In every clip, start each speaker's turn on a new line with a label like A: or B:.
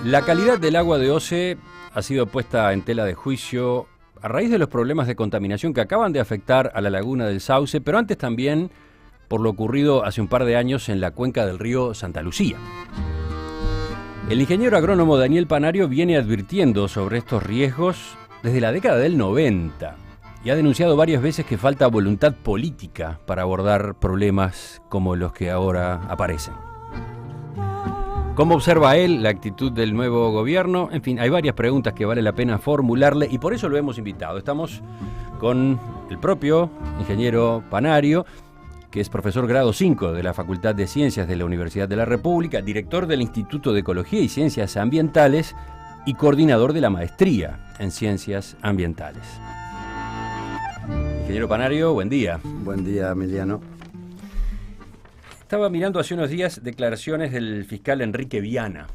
A: La calidad del agua de OCE ha sido puesta en tela de juicio a raíz de los problemas de contaminación que acaban de afectar a la laguna del Sauce, pero antes también por lo ocurrido hace un par de años en la cuenca del río Santa Lucía. El ingeniero agrónomo Daniel Panario viene advirtiendo sobre estos riesgos desde la década del 90 y ha denunciado varias veces que falta voluntad política para abordar problemas como los que ahora aparecen. ¿Cómo observa él la actitud del nuevo gobierno? En fin, hay varias preguntas que vale la pena formularle y por eso lo hemos invitado. Estamos con el propio ingeniero Panario, que es profesor grado 5 de la Facultad de Ciencias de la Universidad de la República, director del Instituto de Ecología y Ciencias Ambientales y coordinador de la maestría en Ciencias Ambientales. Ingeniero Panario, buen día.
B: Buen día, Emiliano.
A: Estaba mirando hace unos días declaraciones del fiscal Enrique Viana.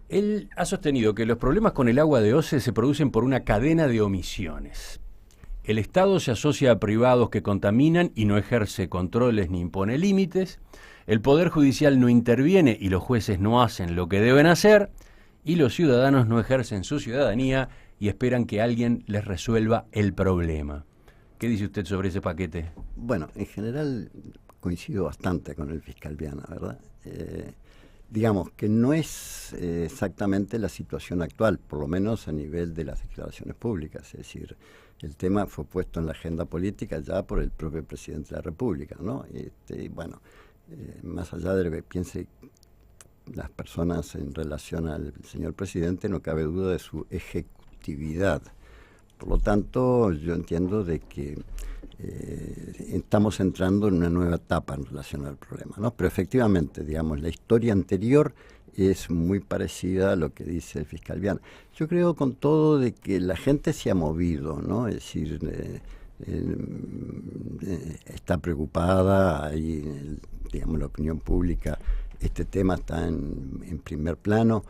A: Él ha sostenido que los problemas con el agua de OCE se producen por una cadena de omisiones. El Estado se asocia a privados que contaminan y no ejerce controles ni impone límites. El Poder Judicial no interviene y los jueces no hacen lo que deben hacer. Y los ciudadanos no ejercen su ciudadanía y esperan que alguien les resuelva el problema. ¿Qué dice usted sobre ese paquete?
B: Bueno, en general coincido bastante con el fiscal Viana, ¿verdad? Digamos que no es exactamente la situación actual, por lo menos a nivel de las declaraciones públicas. Es decir, el tema fue puesto en la agenda política ya por el propio presidente de la República, ¿no? Bueno, más allá de lo que piense las personas en relación al señor presidente, no cabe duda de su ejecutividad. Por lo tanto, yo entiendo de que estamos entrando en una nueva etapa en relación al problema, ¿no? Pero efectivamente, digamos, la historia anterior es muy parecida a lo que dice el fiscal Viana. Yo creo con todo de que la gente se ha movido, ¿no? Es decir, está preocupada, hay, digamos, la opinión pública, este tema está en primer plano,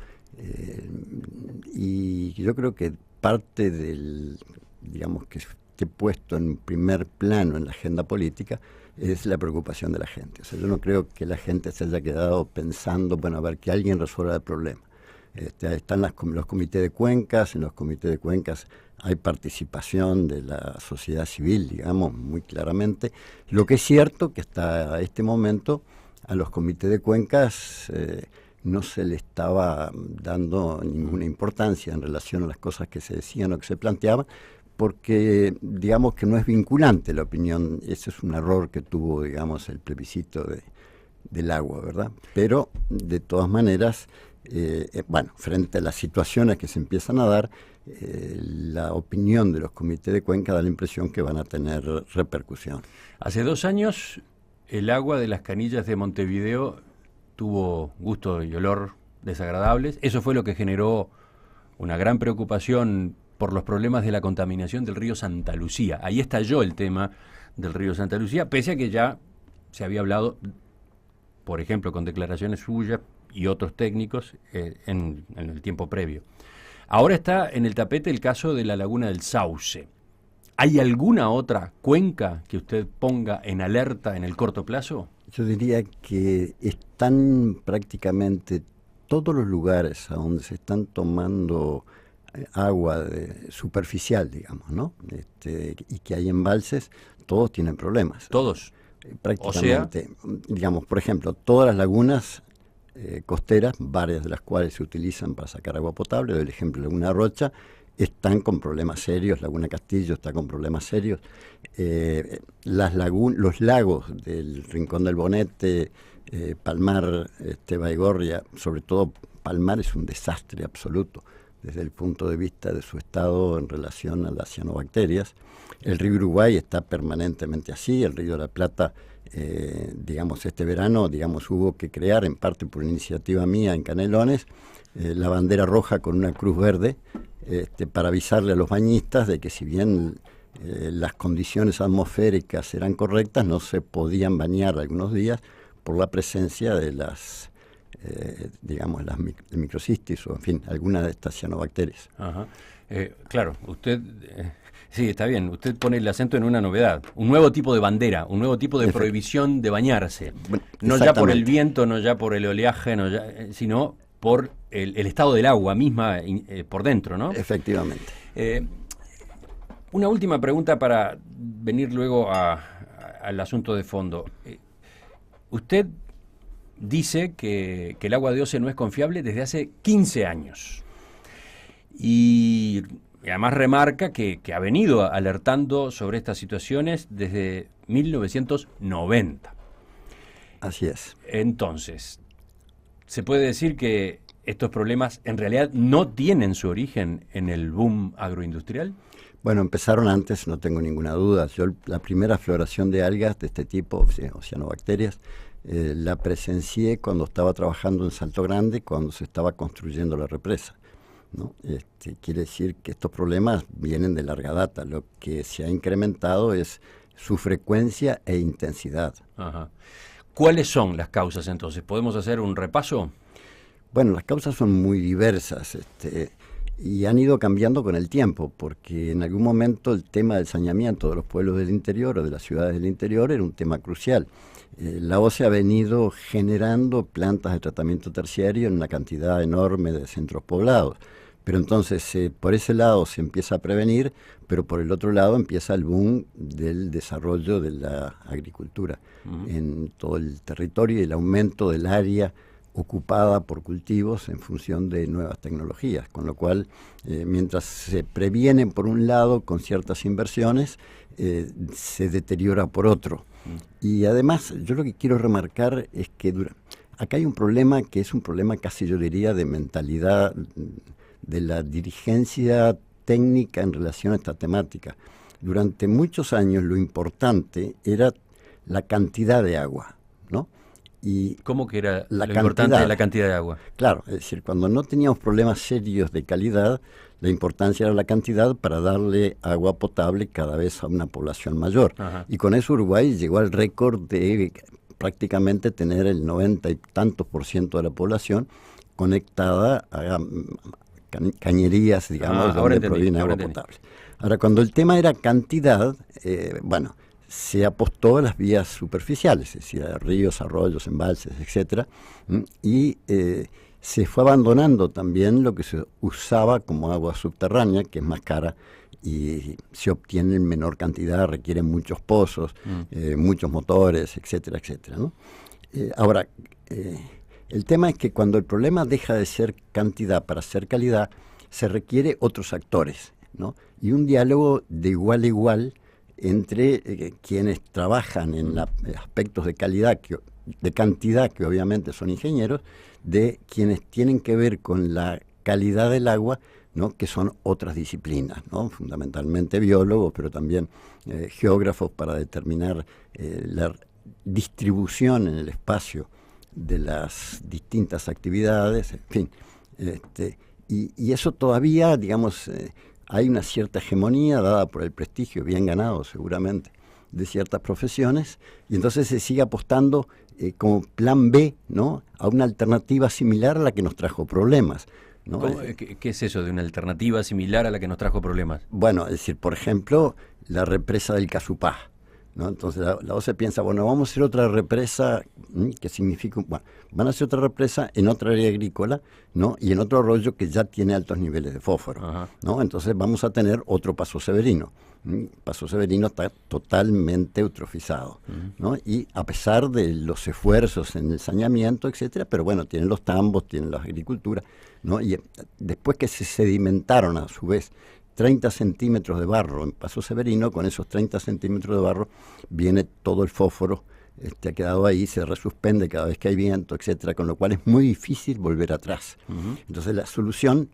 B: y yo creo que parte del, digamos, que esté puesto en primer plano en la agenda política es la preocupación de la gente. O sea, yo no creo que la gente se haya quedado pensando, bueno, a ver, que alguien resuelva el problema. Están los comités de cuencas, en los comités de cuencas hay participación de la sociedad civil, digamos, muy claramente. Lo que es cierto que hasta este momento a los comités de cuencas no se le estaba dando ninguna importancia en relación a las cosas que se decían o que se planteaban, porque digamos que no es vinculante la opinión. Ese es un error que tuvo, digamos, el plebiscito del agua, ¿verdad? Pero de todas maneras, bueno, frente a las situaciones que se empiezan a dar, la opinión de los comités de cuenca da la impresión que van a tener repercusión.
A: Hace 2 años el agua de las canillas de Montevideo tuvo gusto y olor desagradables. Eso fue lo que generó una gran preocupación por los problemas de la contaminación del río Santa Lucía. Ahí estalló el tema del río Santa Lucía, pese a que ya se había hablado, por ejemplo, con declaraciones suyas y otros técnicos en el tiempo previo. Ahora está en el tapete el caso de la laguna del Sauce. ¿Hay alguna otra cuenca que usted ponga en alerta en el corto plazo?
B: Yo diría que están prácticamente todos los lugares a donde se están tomando agua superficial, digamos, ¿no? Y que hay embalses, todos tienen problemas.
A: ¿Todos?
B: Prácticamente. O sea, digamos, por ejemplo, todas las lagunas costeras, varias de las cuales se utilizan para sacar agua potable, doy el ejemplo de Laguna Rocha, están con problemas serios. Laguna Castillo está con problemas serios. Los lagos del Rincón del Bonete, Palmar, Baigorria, sobre todo Palmar, es un desastre absoluto desde el punto de vista de su estado en relación a las cianobacterias. El río Uruguay está permanentemente así. El río de la Plata, digamos, este verano, digamos, hubo que crear, en parte por iniciativa mía en Canelones, la bandera roja con una cruz verde, para avisarle a los bañistas de que si bien las condiciones atmosféricas eran correctas, no se podían bañar algunos días por la presencia de las, digamos, las microcistis o, en fin, algunas de estas cianobacterias.
A: Ajá. Claro, usted, sí, está bien, usted pone el acento en una novedad, un nuevo tipo de bandera, un nuevo tipo de prohibición de bañarse, bueno, no ya por el viento, no ya por el oleaje, no ya, sino por el estado del agua misma por dentro, ¿no?
B: Efectivamente.
A: Una última pregunta para venir luego al asunto de fondo. Usted dice que el agua de OCE no es confiable desde hace 15 años. Y además remarca que ha venido alertando sobre estas situaciones desde 1990.
B: Así es.
A: Entonces, ¿se puede decir que estos problemas en realidad no tienen su origen en el boom agroindustrial?
B: Bueno, empezaron antes, no tengo ninguna duda. Yo la primera floración de algas de este tipo, oceanobacterias, la presencié cuando estaba trabajando en Salto Grande, cuando se estaba construyendo la represa, ¿no? Quiere decir que estos problemas vienen de larga data. Lo que se ha incrementado es su frecuencia e intensidad.
A: Ajá. ¿Cuáles son las causas entonces? ¿Podemos hacer un repaso?
B: Bueno, las causas son muy diversas y han ido cambiando con el tiempo, porque en algún momento el tema del saneamiento de los pueblos del interior o de las ciudades del interior era un tema crucial. La OCE ha venido generando plantas de tratamiento terciario en una cantidad enorme de centros poblados. Pero entonces por ese lado se empieza a prevenir, pero por el otro lado empieza el boom del desarrollo de la agricultura en todo el territorio y el aumento del área ocupada por cultivos en función de nuevas tecnologías, con lo cual mientras se previenen por un lado con ciertas inversiones, se deteriora por otro. Y además yo lo que quiero remarcar es que acá hay un problema que es un problema casi yo diría de mentalidad de la dirigencia técnica en relación a esta temática. Durante muchos años lo importante era la cantidad de agua, ¿no? Y
A: ¿cómo que era lo importante de la cantidad de agua?
B: Claro, es decir, cuando no teníamos problemas serios de calidad, la importancia era la cantidad para darle agua potable cada vez a una población mayor. Ajá. Y con eso Uruguay llegó al récord de prácticamente tener el 90 y tantos % de la población conectada a cañerías, digamos, donde proviene agua potable. Ahora, cuando el tema era cantidad, se apostó a las vías superficiales, es decir, a ríos, arroyos, embalses, etcétera, y se fue abandonando también lo que se usaba como agua subterránea, que es más cara y se obtiene en menor cantidad, requiere muchos pozos, muchos motores, etcétera, etcétera, ¿no? Ahora, el tema es que cuando el problema deja de ser cantidad para ser calidad, se requiere otros actores, ¿no? Y un diálogo de igual a igual entre quienes trabajan en aspectos de calidad, de cantidad, que obviamente son ingenieros, de quienes tienen que ver con la calidad del agua, ¿no? Que son otras disciplinas, ¿no? Fundamentalmente biólogos, pero también geógrafos para determinar la distribución en el espacio de las distintas actividades, en fin. Y eso todavía, digamos, hay una cierta hegemonía dada por el prestigio bien ganado seguramente de ciertas profesiones, y entonces se sigue apostando como plan B, ¿no? A una alternativa similar a la que nos trajo problemas, ¿no?
A: ¿Qué es eso de una alternativa similar a la que nos trajo problemas?
B: Bueno, es decir, por ejemplo, la represa del Casupá, ¿no? Entonces la OCE piensa, bueno, vamos a hacer otra represa, que significa, bueno, van a hacer otra represa en otra área agrícola, ¿no? Y en otro arroyo que ya tiene altos niveles de fósforo, ¿no? Entonces vamos a tener otro Paso Severino. Paso Severino está totalmente eutrofizado, ¿no? Y a pesar de los esfuerzos en el saneamiento, etcétera, pero bueno, tienen los tambos, tienen la agricultura, ¿no? Y después que se sedimentaron a su vez 30 centímetros de barro en Paso Severino, con esos 30 centímetros de barro viene todo el fósforo, ha quedado ahí, se resuspende cada vez que hay viento, etcétera, con lo cual es muy difícil volver atrás. Entonces la solución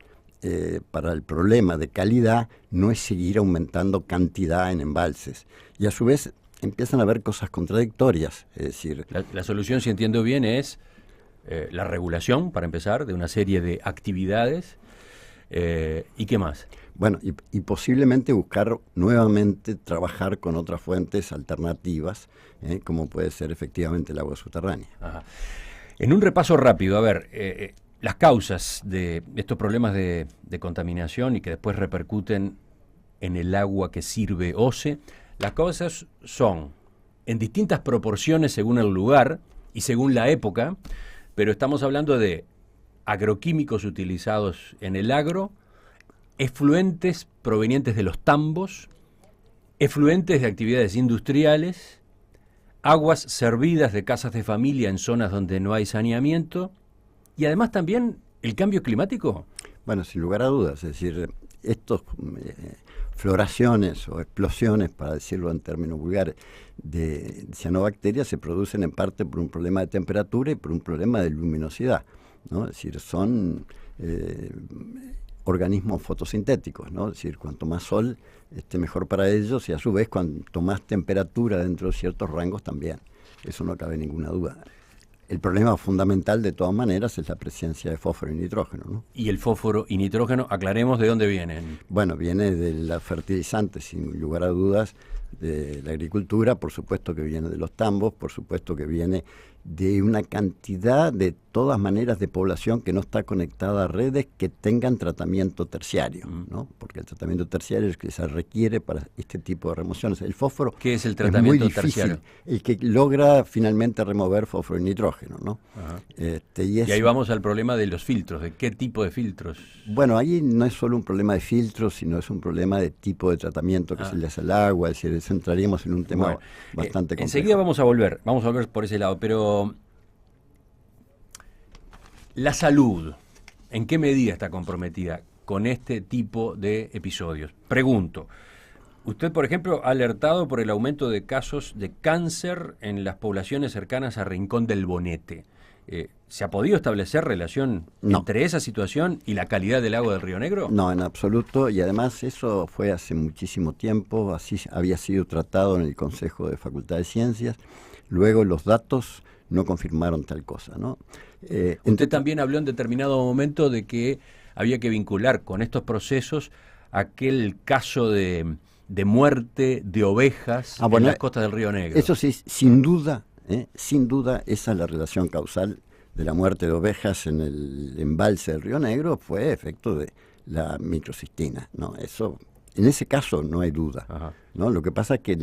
B: para el problema de calidad no es seguir aumentando cantidad en embalses. Y a su vez empiezan a haber cosas contradictorias. Es decir,
A: la solución, si entiendo bien, es la regulación, para empezar, de una serie de actividades. ¿Y qué más?
B: Bueno, y posiblemente buscar nuevamente trabajar con otras fuentes alternativas, como puede ser efectivamente el agua subterránea.
A: Ajá. En un repaso rápido, a ver, las causas de estos problemas de contaminación y que después repercuten en el agua que sirve OCE, las causas son en distintas proporciones según el lugar y según la época, pero estamos hablando de agroquímicos utilizados en el agro, efluentes provenientes de los tambos, efluentes de actividades industriales, aguas servidas de casas de familia en zonas donde no hay saneamiento y además también el cambio climático.
B: Bueno, sin lugar a dudas, es decir, estos floraciones o explosiones, para decirlo en términos vulgares, de cianobacterias se producen en parte por un problema de temperatura y por un problema de luminosidad, ¿no? Es decir, son organismos fotosintéticos, ¿no? Es decir, cuanto más sol, mejor para ellos, y a su vez cuanto más temperatura dentro de ciertos rangos también. Eso no cabe ninguna duda. El problema fundamental, de todas maneras, es la presencia de fósforo y nitrógeno, ¿no?
A: Y el fósforo y nitrógeno, aclaremos de dónde vienen.
B: Bueno, viene de los fertilizantes, sin lugar a dudas, de la agricultura, por supuesto que viene de los tambos, por supuesto que viene de una cantidad de todas maneras de población que no está conectada a redes que tengan tratamiento terciario, ¿no? Porque el tratamiento terciario es el que se requiere para este tipo de remociones. El fósforo,
A: ¿qué es el tratamiento
B: es muy difícil,
A: terciario?
B: El que logra finalmente remover fósforo y nitrógeno, ¿no?
A: Y ahí vamos al problema de los filtros, de qué tipo de filtros.
B: Bueno, ahí no es solo un problema de filtros, sino es un problema de tipo de tratamiento que se le hace al agua, es decir, entraríamos en un tema bastante complejo.
A: Enseguida vamos a volver por ese lado, pero la salud, ¿en qué medida está comprometida con este tipo de episodios? Pregunto, usted, por ejemplo, ha alertado por el aumento de casos de cáncer en las poblaciones cercanas a Rincón del Bonete. ¿Se ha podido establecer relación entre esa situación y la calidad del agua del Río Negro?
B: No, en absoluto, y además eso fue hace muchísimo tiempo, así había sido tratado en el Consejo de Facultad de Ciencias, luego los datos no confirmaron tal cosa, ¿no?
A: Usted también habló en determinado momento de que había que vincular con estos procesos aquel caso de muerte de ovejas en las costas del Río Negro.
B: Eso sí, sin duda, esa es la relación causal de la muerte de ovejas en el embalse del Río Negro, fue efecto de la microcistina, ¿no? Eso, en ese caso no hay duda, ¿no? Lo que pasa es que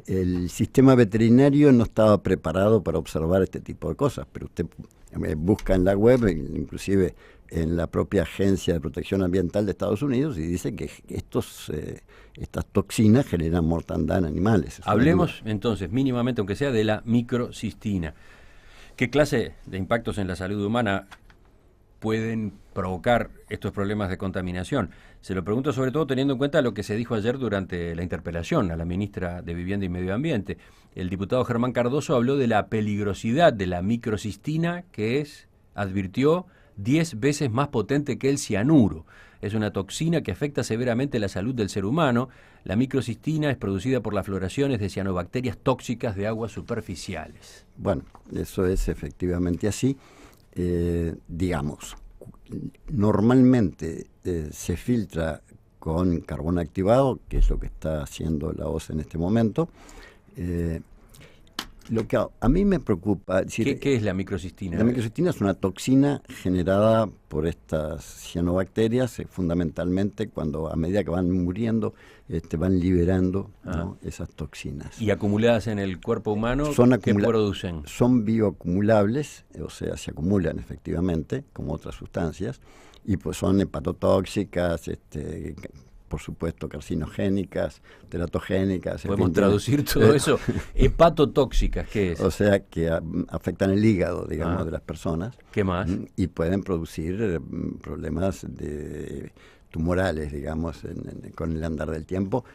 B: el sistema veterinario no estaba preparado para observar este tipo de cosas, pero usted busca en la web, inclusive en la propia Agencia de Protección Ambiental de Estados Unidos, y dice que estas toxinas generan mortandad en animales.
A: Hablemos entonces, mínimamente, aunque sea, de la microcistina. ¿Qué clase de impactos en la salud humana pueden provocar estos problemas de contaminación? Se lo pregunto sobre todo teniendo en cuenta lo que se dijo ayer durante la interpelación a la ministra de Vivienda y Medio Ambiente. El diputado Germán Cardoso habló de la peligrosidad de la microcistina, que es, advirtió, 10 veces más potente que el cianuro. Es una toxina que afecta severamente la salud del ser humano. La microcistina es producida por las floraciones de cianobacterias tóxicas de aguas superficiales.
B: Bueno, eso es efectivamente así. Digamos, normalmente se filtra con carbón activado, que es lo que está haciendo la OCE en este momento. Lo que a mí me preocupa...
A: ¿Qué es la microcistina?
B: La microcistina es una toxina generada por estas cianobacterias, fundamentalmente cuando a medida que van muriendo, van liberando, ¿no?, esas toxinas.
A: ¿Y acumuladas en el cuerpo humano, qué producen?
B: Son bioacumulables, o sea, se acumulan efectivamente, como otras sustancias, y pues son hepatotóxicas, por supuesto, carcinogénicas, teratogénicas.
A: ¿Podemos traducir todo eso? Hepatotóxicas, ¿qué es?
B: O sea, que afectan el hígado, digamos, de las personas.
A: ¿Qué más?
B: Y pueden producir problemas tumorales, digamos, con el andar del tiempo,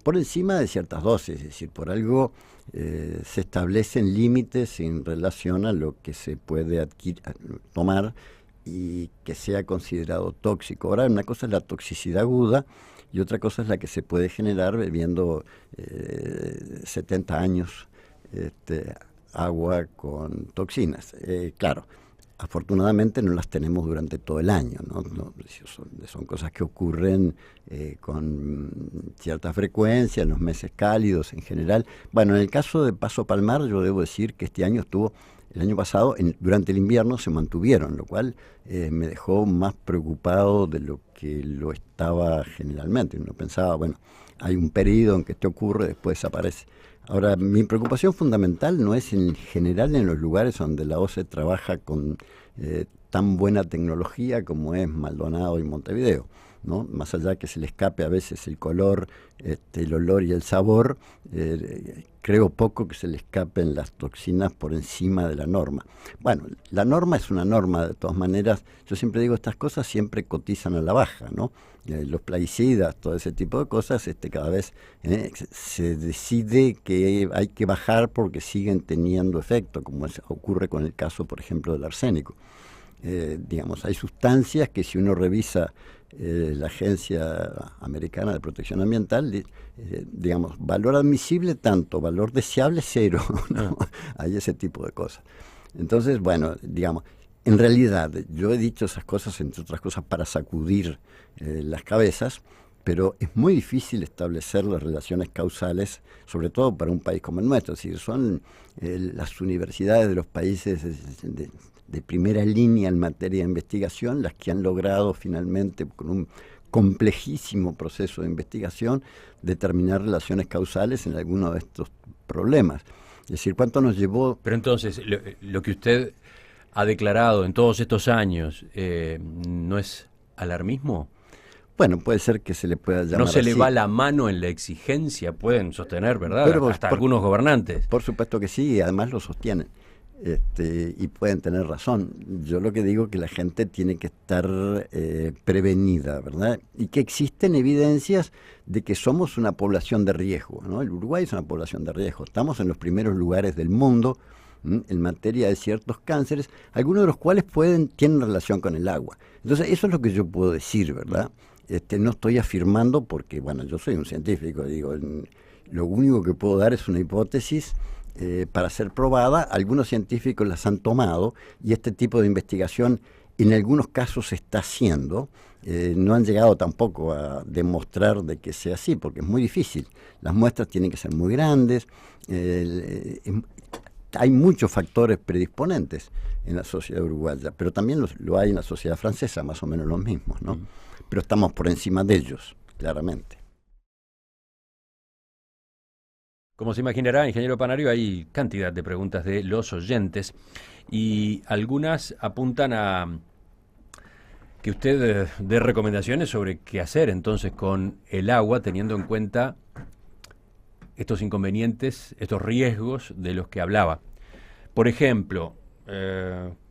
B: por encima de ciertas dosis. Es decir, por algo se establecen límites en relación a lo que se puede tomar y que sea considerado tóxico. Ahora, una cosa es la toxicidad aguda, y otra cosa es la que se puede generar bebiendo 70 años agua con toxinas. Claro, afortunadamente no las tenemos durante todo el año, ¿no? Son cosas que ocurren con cierta frecuencia en los meses cálidos en general. Bueno, en el caso de Paso Palmar, yo debo decir que este año el año pasado, durante el invierno se mantuvieron, lo cual me dejó más preocupado de lo que lo estaba generalmente. Uno pensaba, bueno, hay un periodo en que esto ocurre, después desaparece. Ahora, mi preocupación fundamental no es en general en los lugares donde la OCE trabaja con tan buena tecnología como es Maldonado y Montevideo, ¿no? Más allá que se le escape a veces el color, el olor y el sabor, creo poco que se le escapen las toxinas por encima de la norma. Bueno, la norma es una norma, de todas maneras, yo siempre digo, estas cosas siempre cotizan a la baja, ¿no? Los plaguicidas, todo ese tipo de cosas, cada vez se decide que hay que bajar porque siguen teniendo efecto, como ocurre con el caso, por ejemplo, del arsénico. Digamos, hay sustancias que si uno revisa la Agencia Americana de Protección Ambiental, digamos, valor admisible tanto, valor deseable cero, ¿no? Hay ese tipo de cosas. Entonces, bueno, digamos, en realidad yo he dicho esas cosas, entre otras cosas, para sacudir las cabezas, pero es muy difícil establecer las relaciones causales, sobre todo para un país como el nuestro. Es decir, son las universidades de los países de primera línea en materia de investigación las que han logrado finalmente, con un complejísimo proceso de investigación, determinar relaciones causales en alguno de estos problemas. Es decir, ¿cuánto nos llevó?
A: Pero entonces, lo que usted ha declarado en todos estos años, ¿no es alarmismo?
B: Bueno, puede ser que se le pueda llamar
A: no se
B: así.
A: le va la mano en la exigencia, pueden sostener, ¿verdad?
B: Pero
A: hasta algunos gobernantes.
B: Por supuesto que sí, y además lo sostienen. Y pueden tener razón. Yo lo que digo es que la gente tiene que estar prevenida, ¿verdad? Y que existen evidencias de que somos una población de riesgo, ¿no? El Uruguay es una población de riesgo. Estamos en los primeros lugares del mundo en materia de ciertos cánceres, algunos de los cuales tienen relación con el agua. Entonces, eso es lo que yo puedo decir, ¿verdad? No estoy afirmando porque, bueno, yo soy un científico, digo, lo único que puedo dar es una hipótesis para ser probada. Algunos científicos las han tomado y este tipo de investigación en algunos casos se está haciendo. No han llegado tampoco a demostrar de que sea así, porque es muy difícil. Las muestras tienen que ser muy grandes. Hay muchos factores predisponentes en la sociedad uruguaya, pero también lo hay en la sociedad francesa, más o menos los mismos, ¿no? Pero estamos por encima de ellos, claramente.
A: Como se imaginará, ingeniero Panario, hay cantidad de preguntas de los oyentes y algunas apuntan a que usted dé recomendaciones sobre qué hacer entonces con el agua, teniendo en cuenta estos inconvenientes, estos riesgos de los que hablaba. Por ejemplo,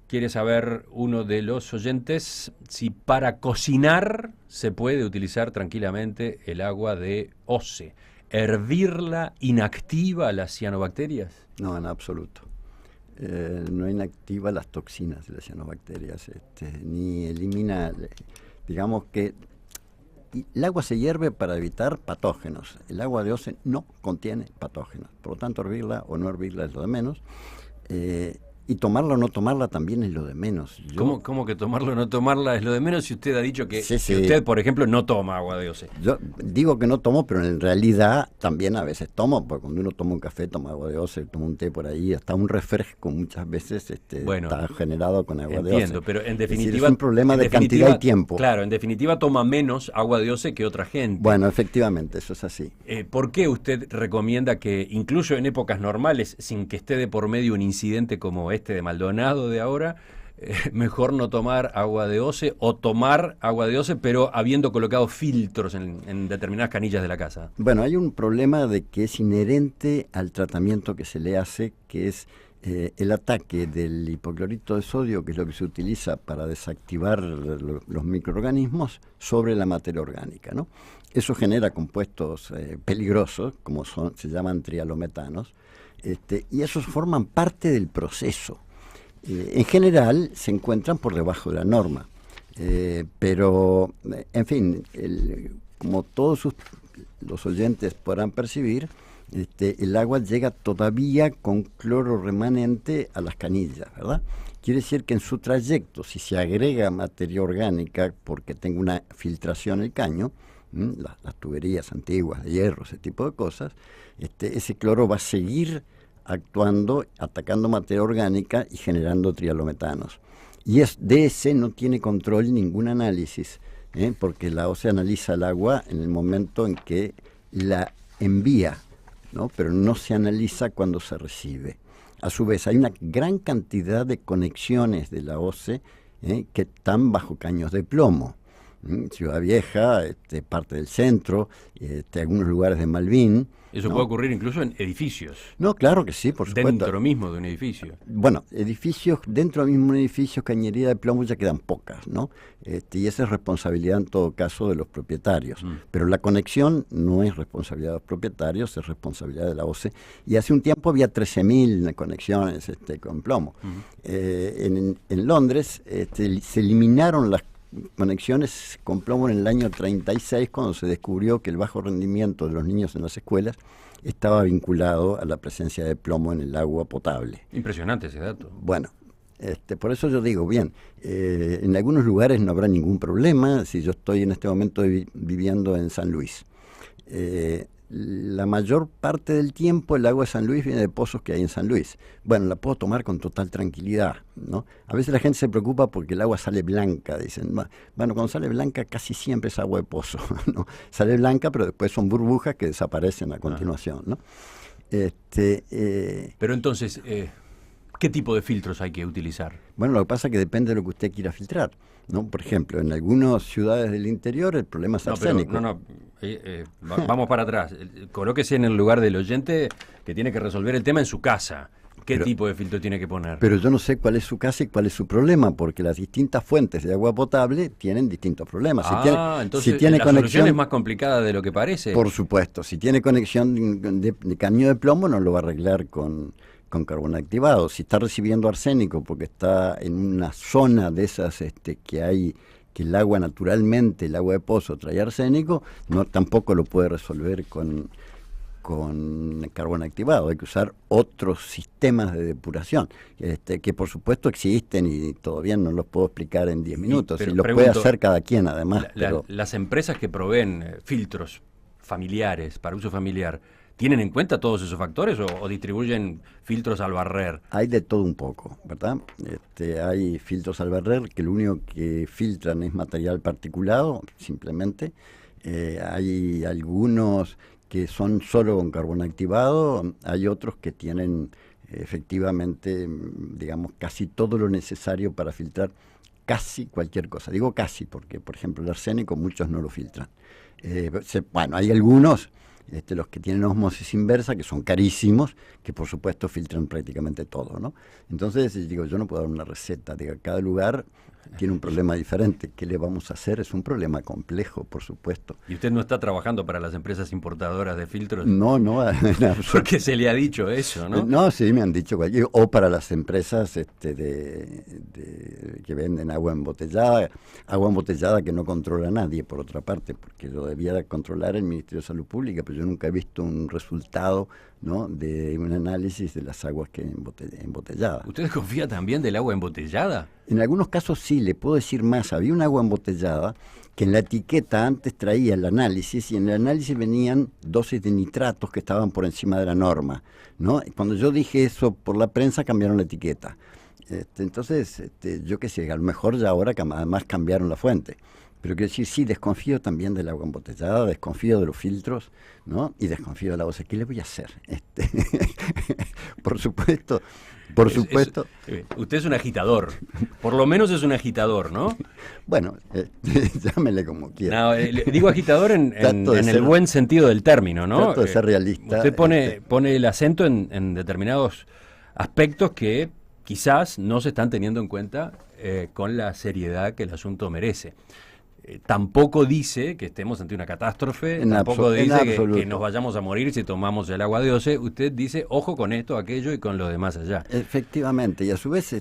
A: quiere saber uno de los oyentes si para cocinar se puede utilizar tranquilamente el agua de OCE. ¿Hervirla inactiva las cianobacterias?
B: No, en absoluto. No inactiva las toxinas de las cianobacterias, ni elimina, digamos que el agua se hierve para evitar patógenos. El agua de OCE no contiene patógenos, por lo tanto hervirla o no hervirla es lo de menos. Y tomarla o no tomarla también es lo de menos.
A: ¿Cómo que tomarla o no tomarla es lo de menos si usted ha dicho que,
B: sí.
A: que usted, por ejemplo, no toma agua de OCE?
B: Yo digo que no tomo, pero en realidad también a veces tomo, porque cuando uno toma un café, toma agua de OCE, toma un té por ahí, hasta un refresco muchas veces está generado con agua de OCE.
A: Entiendo, pero en definitiva...
B: Es un problema de cantidad y tiempo.
A: Claro, en definitiva toma menos agua de OCE que otra gente.
B: Bueno, efectivamente, eso es así.
A: ¿Por qué usted recomienda que, incluso en épocas normales, sin que esté de por medio un incidente como este de Maldonado de ahora, mejor no tomar agua de OCE o tomar agua de OCE, pero habiendo colocado filtros en determinadas canillas de la casa?
B: Bueno, hay un problema de que es inherente al tratamiento que se le hace, que es el ataque del hipoclorito de sodio, que es lo que se utiliza para desactivar los microorganismos, sobre la materia orgánica, ¿no? Eso genera compuestos peligrosos, como se llaman trialometanos, y esos forman parte del proceso. En general se encuentran por debajo de la norma, pero, en fin, como todos los oyentes podrán percibir, el agua llega todavía con cloro remanente a las canillas, ¿verdad? Quiere decir que en su trayecto, si se agrega materia orgánica, porque tenga una filtración el caño, las tuberías antiguas de hierro, ese tipo de cosas, ese cloro va a seguir actuando, atacando materia orgánica y generando trialometanos. Y de ese no tiene control ningún análisis, porque la OCE analiza el agua en el momento en que la envía, ¿no? Pero no se analiza cuando se recibe. A su vez, hay una gran cantidad de conexiones de la OCE que están bajo caños de plomo. Ciudad Vieja, parte del centro, algunos lugares de Malvin.
A: Eso
B: ¿no?
A: puede ocurrir incluso en edificios.
B: No, claro que sí, por supuesto.
A: Dentro mismo de un edificio.
B: Bueno, edificios, dentro del mismo edificio, cañería de plomo ya quedan pocas, ¿no? Y esa es responsabilidad en todo caso de los propietarios. Pero la conexión no es responsabilidad de los propietarios, es responsabilidad de la OCE. Y hace un tiempo había 13.000 conexiones con plomo. En Londres se eliminaron las conexiones con plomo en el año 36, cuando se descubrió que el bajo rendimiento de los niños en las escuelas estaba vinculado a la presencia de plomo en el agua potable.
A: Impresionante ese dato.
B: Bueno, por eso yo digo, bien, en algunos lugares no habrá ningún problema. Si yo estoy en este momento viviendo en San Luis, la mayor parte del tiempo el agua de San Luis viene de pozos que hay en San Luis. Bueno, la puedo tomar con total tranquilidad, ¿no? A veces la gente se preocupa porque el agua sale blanca, dicen. Bueno, cuando sale blanca casi siempre es agua de pozo, ¿no? Sale blanca, pero después son burbujas que desaparecen a continuación, ¿no?
A: Pero entonces, ¿qué tipo de filtros hay que utilizar?
B: Bueno, lo que pasa es que depende de lo que usted quiera filtrar, ¿no? Por ejemplo, en algunas ciudades del interior el problema es arsénico.
A: Vamos para atrás. Colóquese en el lugar del oyente que tiene que resolver el tema en su casa. ¿Qué tipo de filtro tiene que poner?
B: Pero yo no sé cuál es su casa y cuál es su problema, porque las distintas fuentes de agua potable tienen distintos problemas.
A: Entonces
B: si tiene
A: la
B: conexión,
A: solución es más complicada de lo que parece.
B: Por supuesto, si tiene conexión de caño de plomo no lo va a arreglar con carbón activado. Si está recibiendo arsénico porque está en una zona de esas que hay, que el agua naturalmente, el agua de pozo trae arsénico, tampoco lo puede resolver con carbón activado. Hay que usar otros sistemas de depuración, que por supuesto existen y todavía no los puedo explicar en 10 minutos. Y lo puede hacer cada quien además.
A: Las empresas que proveen filtros familiares, para uso familiar, ¿tienen en cuenta todos esos factores o distribuyen filtros al barrer?
B: Hay de todo un poco, ¿verdad? Hay filtros al barrer que lo único que filtran es material particulado, simplemente. Hay algunos que son solo con carbón activado, hay otros que tienen efectivamente, digamos, casi todo lo necesario para filtrar casi cualquier cosa. Digo casi porque, por ejemplo, el arsénico muchos no lo filtran. Bueno, hay algunos, los que tienen ósmosis inversa, que son carísimos, que por supuesto filtran prácticamente todo, ¿no? Entonces, digo, yo no puedo dar una receta, digo, cada lugar tiene un problema diferente. ¿Qué le vamos a hacer? Es un problema complejo, por supuesto.
A: ¿Y usted no está trabajando para las empresas importadoras de filtros?
B: No,
A: porque se le ha dicho eso, ¿no?
B: No, sí, me han dicho cualquier, o para las empresas que venden agua embotellada que no controla nadie, por otra parte, porque lo debiera controlar el Ministerio de Salud Pública, pero yo nunca he visto un resultado, ¿no?, de un análisis de las aguas que embotelladas.
A: ¿Usted desconfía también del agua embotellada?
B: En algunos casos sí, le puedo decir más. Había un agua embotellada que en la etiqueta antes traía el análisis, y en el análisis venían dosis de nitratos que estaban por encima de la norma, ¿no? Y cuando yo dije eso por la prensa, cambiaron la etiqueta. Entonces, yo qué sé, a lo mejor ya ahora además cambiaron la fuente. Pero quiero decir, sí, desconfío también del agua embotellada, desconfío de los filtros, ¿no? Y desconfío de la OCE. ¿Qué le voy a hacer? Por supuesto.
A: Usted es un agitador. Por lo menos es un agitador, ¿no?
B: Bueno, llámele como quiera.
A: No, digo agitador en el buen sentido del término, ¿no?
B: Trato de ser realista.
A: Usted pone el acento en determinados aspectos que quizás no se están teniendo en cuenta con la seriedad que el asunto merece. Tampoco dice que estemos ante una catástrofe, tampoco dice que nos vayamos a morir si tomamos el agua de OCE. Usted dice, ojo con esto, aquello y con lo demás allá.
B: Efectivamente, y a su vez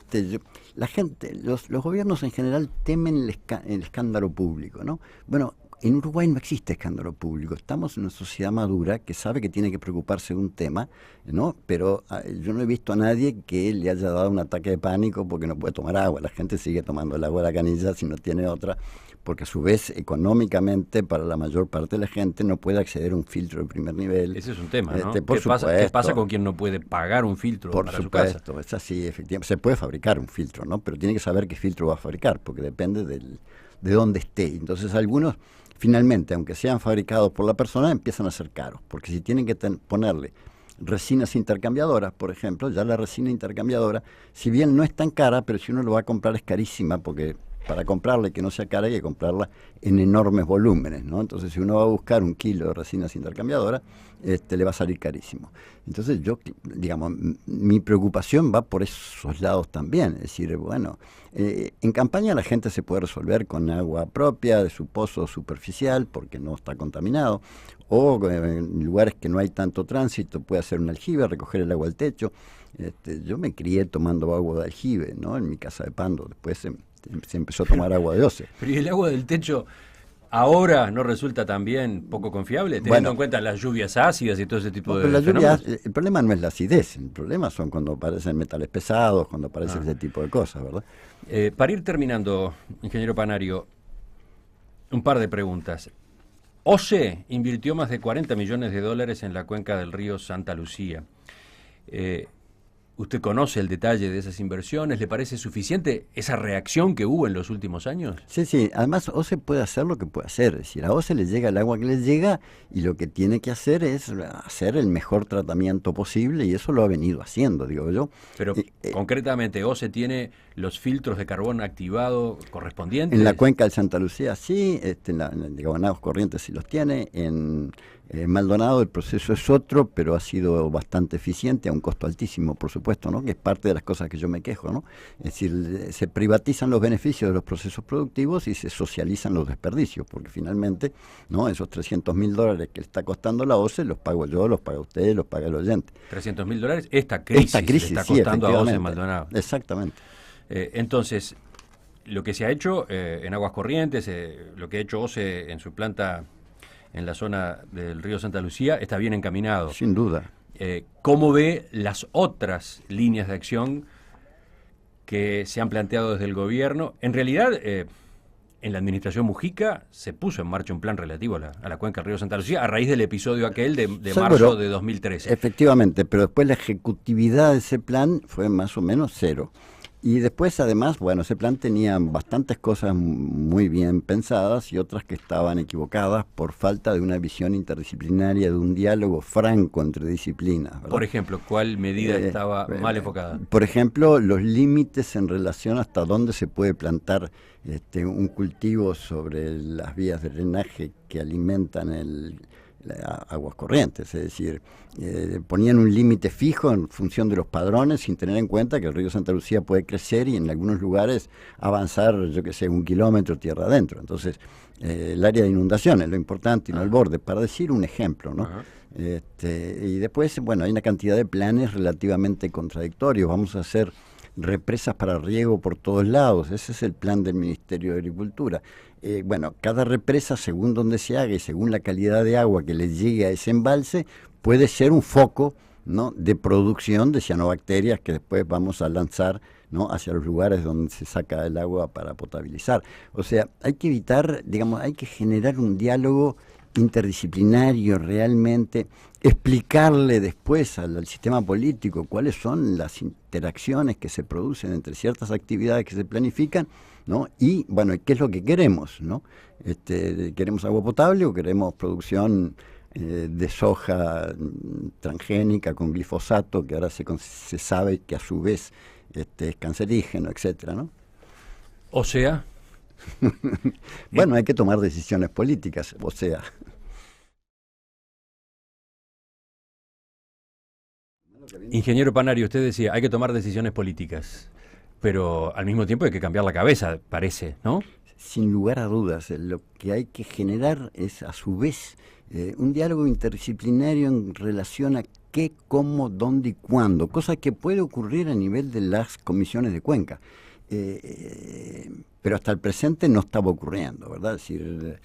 B: la gente, los gobiernos en general temen el escándalo público, ¿no? Bueno, en Uruguay no existe escándalo público. Estamos en una sociedad madura que sabe que tiene que preocuparse de un tema, ¿no? Pero yo no he visto a nadie que le haya dado un ataque de pánico porque no puede tomar agua. La gente sigue tomando el agua de la canilla si no tiene otra, porque a su vez económicamente para la mayor parte de la gente no puede acceder a un filtro de primer nivel.
A: Ese es un tema, ¿no?
B: ¿Qué
A: pasa con quien no puede pagar un filtro para su casa?
B: Por supuesto, es así, efectivamente. Se puede fabricar un filtro, ¿no? Pero tiene que saber qué filtro va a fabricar, porque depende de dónde esté. Entonces algunos, finalmente, aunque sean fabricados por la persona, empiezan a ser caros, porque si tienen que ponerle resinas intercambiadoras, por ejemplo. Ya la resina intercambiadora, si bien no es tan cara, pero si uno lo va a comprar es carísima, porque para comprarla y que no sea cara hay que comprarla en enormes volúmenes, ¿no? Entonces, si uno va a buscar 1 kilo de resinas intercambiadoras, le va a salir carísimo. Entonces, digamos, mi preocupación va por esos lados también. Es decir, bueno, en campaña la gente se puede resolver con agua propia de su pozo superficial porque no está contaminado, o en lugares que no hay tanto tránsito puede hacer un aljibe, recoger el agua al techo. Yo me crié tomando agua de aljibe, ¿no? En mi casa de Pando. Después se empezó a tomar agua de Oce.
A: Pero ¿y el agua del techo ahora no resulta también poco confiable, teniendo en cuenta las lluvias ácidas y todo ese tipo de fenómenos?
B: El problema no es la acidez, el problema son cuando aparecen metales pesados, cuando aparecen ese tipo de cosas, ¿verdad?
A: Para ir terminando, ingeniero Panario, un par de preguntas. OCE invirtió más de $40 millones en la cuenca del río Santa Lucía. ¿Usted conoce el detalle de esas inversiones? ¿Le parece suficiente esa reacción que hubo en los últimos años?
B: Sí. Además, OCE puede hacer lo que puede hacer. Es decir, a OCE le llega el agua que le llega y lo que tiene que hacer es hacer el mejor tratamiento posible, y eso lo ha venido haciendo, digo yo.
A: Pero concretamente, ¿OCE tiene los filtros de carbón activado correspondientes?
B: En la cuenca del Santa Lucía sí, en Aguas Corrientes sí los tiene. En Maldonado el proceso es otro, pero ha sido bastante eficiente, a un costo altísimo, por supuesto, ¿no? Que es parte de las cosas que yo me quejo, ¿no? Es decir, se privatizan los beneficios de los procesos productivos y se socializan los desperdicios, porque finalmente, ¿no? Esos $300.000 que le está costando la OCE los pago yo, los paga usted, los paga el oyente.
A: $300.000, esta crisis le está costando a OCE en Maldonado.
B: Exactamente.
A: Entonces, lo que se ha hecho en Aguas Corrientes, lo que ha hecho OCE en su planta en la zona del río Santa Lucía, está bien encaminado.
B: Sin duda.
A: ¿Cómo ve las otras líneas de acción que se han planteado desde el gobierno? En realidad, en la administración Mujica se puso en marcha un plan relativo a la cuenca del río Santa Lucía a raíz del episodio aquel de marzo de 2013.
B: Efectivamente, pero después la ejecutividad de ese plan fue más o menos cero. Y después, además, bueno, ese plan tenía bastantes cosas muy bien pensadas y otras que estaban equivocadas por falta de una visión interdisciplinaria, de un diálogo franco entre disciplinas, ¿verdad?
A: Por ejemplo, ¿cuál medida estaba mal enfocada?
B: Por ejemplo, los límites en relación hasta dónde se puede plantar un cultivo sobre las vías de drenaje que alimentan Aguas Corrientes, es decir, ponían un límite fijo en función de los padrones sin tener en cuenta que el río Santa Lucía puede crecer y en algunos lugares avanzar, 1 kilómetro tierra adentro. Entonces, el área de inundación es lo importante y no el borde, para decir un ejemplo, ¿no? Y después, bueno, hay una cantidad de planes relativamente contradictorios. Vamos a hacer represas para riego por todos lados. Ese es el plan del Ministerio de Agricultura. Bueno, cada represa, según donde se haga y según la calidad de agua que le llegue a ese embalse, puede ser un foco, ¿no?, de producción de cianobacterias que después vamos a lanzar, ¿no?, hacia los lugares donde se saca el agua para potabilizar. O sea, hay que evitar, digamos, hay que generar un diálogo interdisciplinario realmente, explicarle después al sistema político cuáles son las interacciones que se producen entre ciertas actividades que se planifican, ¿no? Y bueno, ¿qué es lo que queremos, ¿no? ¿Queremos agua potable o queremos producción de soja transgénica con glifosato, que ahora se sabe que a su vez es cancerígeno, etcétera, ¿no?
A: O sea,
B: bueno, hay que tomar decisiones políticas, o sea.
A: Ingeniero Panario, usted decía, hay que tomar decisiones políticas, pero al mismo tiempo hay que cambiar la cabeza, parece, ¿no?
B: Sin lugar a dudas, lo que hay que generar es, a su vez, un diálogo interdisciplinario en relación a qué, cómo, dónde y cuándo, cosa que puede ocurrir a nivel de las comisiones de cuenca. Pero hasta el presente no estaba ocurriendo, ¿verdad? Es decir,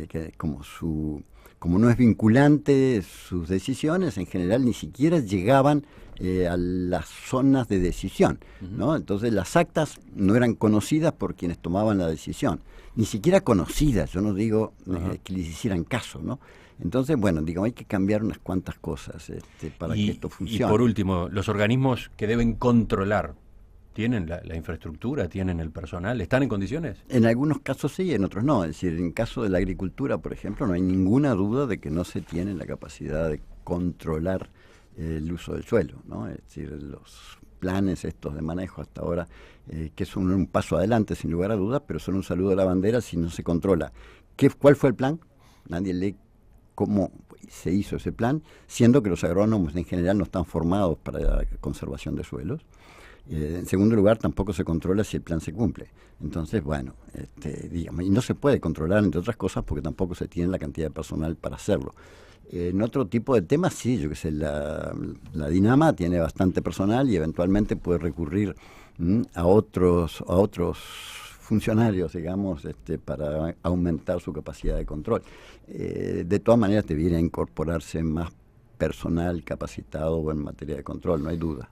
B: que como no es vinculante sus decisiones, en general ni siquiera llegaban a las zonas de decisión, ¿no? Entonces las actas no eran conocidas por quienes tomaban la decisión, ni siquiera conocidas, yo no digo que les hicieran caso, ¿no? Entonces, bueno, digamos, hay que cambiar unas cuantas cosas para que esto funcione.
A: Y por último, los organismos que deben controlar, ¿tienen la infraestructura, tienen el personal, están en condiciones?
B: En algunos casos sí, en otros no. Es decir, en caso de la agricultura, por ejemplo, no hay ninguna duda de que no se tiene la capacidad de controlar el uso del suelo, ¿no? Es decir, los planes estos de manejo hasta ahora, que son un paso adelante sin lugar a dudas, pero son un saludo a la bandera si no se controla. ¿Cuál fue el plan? Nadie lee cómo se hizo ese plan, siendo que los agrónomos en general no están formados para la conservación de suelos. En segundo lugar, tampoco se controla si el plan se cumple. Entonces, bueno, digamos, y no se puede controlar, entre otras cosas, porque tampoco se tiene la cantidad de personal para hacerlo. En otro tipo de temas, sí, yo qué sé, la Dinama tiene bastante personal y eventualmente puede recurrir a otros funcionarios, digamos, para aumentar su capacidad de control. De todas maneras, debiera incorporarse más personal capacitado en materia de control, no hay duda.